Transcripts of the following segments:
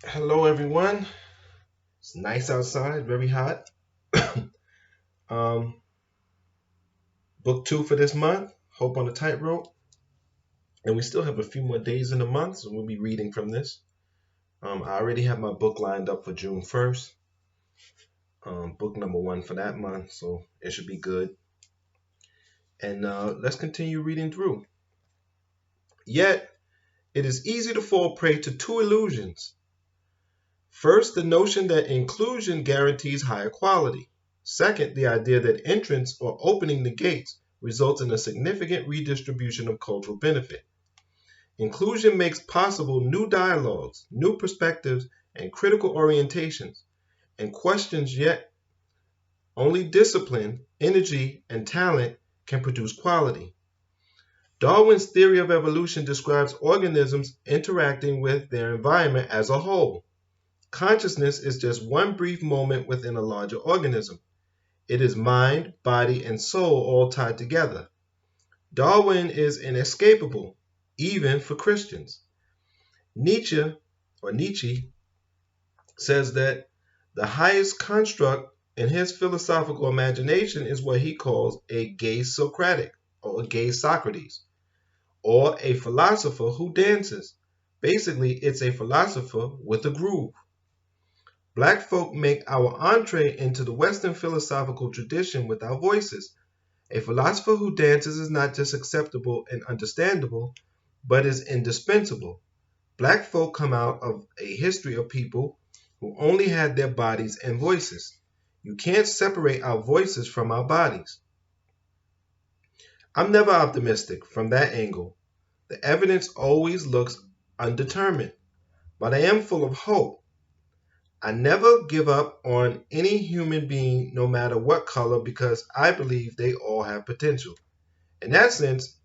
Hello, everyone. It's nice outside, very hot. um, book two for this month, Hope on the Tightrope. And we still have a few more days in the month, so we'll be reading from this. I already have my book lined up for June 1st, book number one for that month, so it should be good. And let's continue reading through. Yet, it is easy to fall prey to two illusions. First, the notion that inclusion guarantees higher quality. Second, the idea that entrance or opening the gates results in a significant redistribution of cultural benefit. Inclusion makes possible new dialogues, new perspectives, and critical orientations, and questions yet only discipline, energy, and talent can produce quality. Darwin's theory of evolution describes organisms interacting with their environment as a whole. Consciousness is just one brief moment within a larger organism. It is mind, body, and soul all tied together. Darwin is inescapable, even for Christians. Nietzsche says that the highest construct in his philosophical imagination is what he calls a gay Socratic or a gay Socrates or a philosopher who dances. Basically, it's a philosopher with a groove. Black folk make our entree into the Western philosophical tradition with our voices. A philosopher who dances is not just acceptable and understandable, but is indispensable. Black folk come out of a history of people who only had their bodies and voices. You can't separate our voices from our bodies. I'm never optimistic from that angle. The evidence always looks undetermined, but I am full of hope. I never give up on any human being, no matter what color, because I believe they all have potential. In that sense,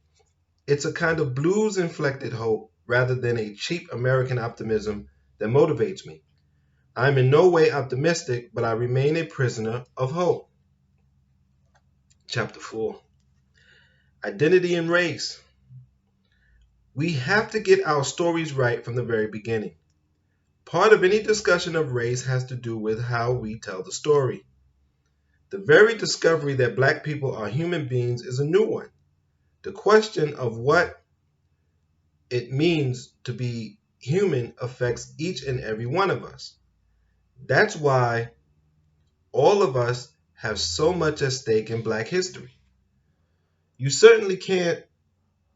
it's a kind of blues inflected hope rather than a cheap American optimism that motivates me. I'm in no way optimistic, but I remain a prisoner of hope. Chapter 4. Identity and Race. We have to get our stories right from the very beginning. Part of any discussion of race has to do with how we tell the story. The very discovery that black people are human beings is a new one. The question of what it means to be human affects each and every one of us. That's why all of us have so much at stake in black history. You certainly can't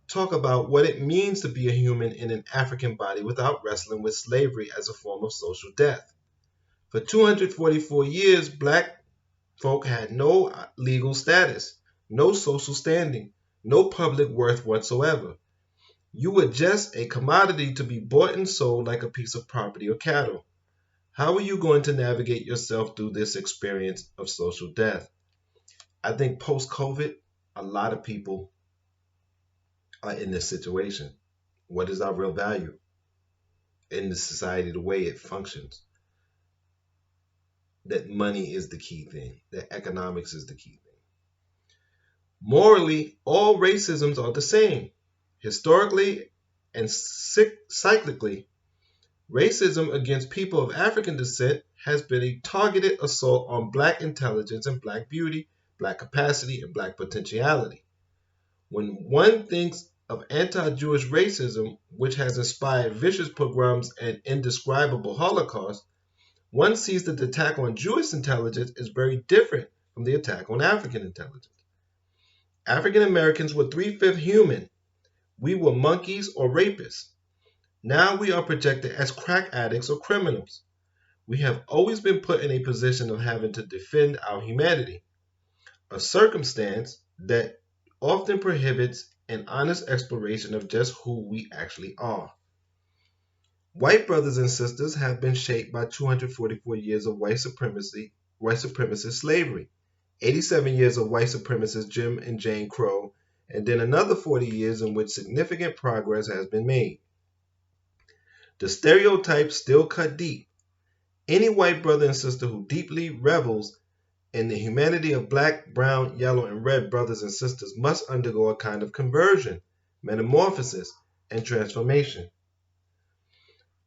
talk about what it means to be a human in an African body without wrestling with slavery as a form of social death. For 244 years, black folk had no legal status, no social standing, no public worth whatsoever. You were just a commodity to be bought and sold like a piece of property or cattle. How are you going to navigate yourself through this experience of social death? I think post COVID, a lot of people are in this situation. What is our real value in the society, the way it functions? That money is the key thing, that economics is the key thing. Morally, all racisms are the same. Historically and cyclically, racism against people of African descent has been a targeted assault on black intelligence and black beauty, black capacity, and black potentiality. When one thinks of anti-Jewish racism, which has inspired vicious pogroms and indescribable Holocaust, one sees that the attack on Jewish intelligence is very different from the attack on African intelligence. African Americans were three-fifths human. We were monkeys or rapists. Now we are projected as crack addicts or criminals. We have always been put in a position of having to defend our humanity, a circumstance that often prohibits an honest exploration of just who we actually are. White brothers and sisters have been shaped by 244 years of white supremacist slavery, 87 years of white supremacist Jim and Jane Crow, and then another 40 years in which significant progress has been made. The stereotypes still cut deep. Any white brother and sister who deeply revels in the humanity of black, brown, yellow, and red brothers and sisters must undergo a kind of conversion, metamorphosis, and transformation.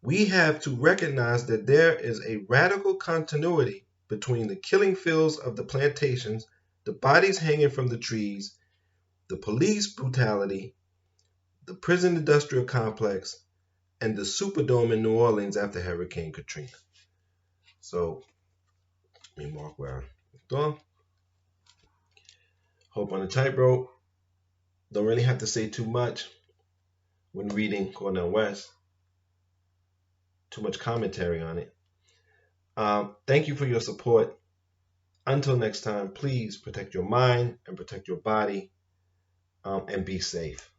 We have to recognize that there is a radical continuity between the killing fields of the plantations, the bodies hanging from the trees, the police brutality, the prison industrial complex, and the Superdome in New Orleans after Hurricane Katrina. So, let me mark where I left. Hope on the Tightrope. Don't really have to say too much when reading Cornel West. Too much commentary on it. Thank you for your support. Until next time, please protect your mind and protect your body, and be safe.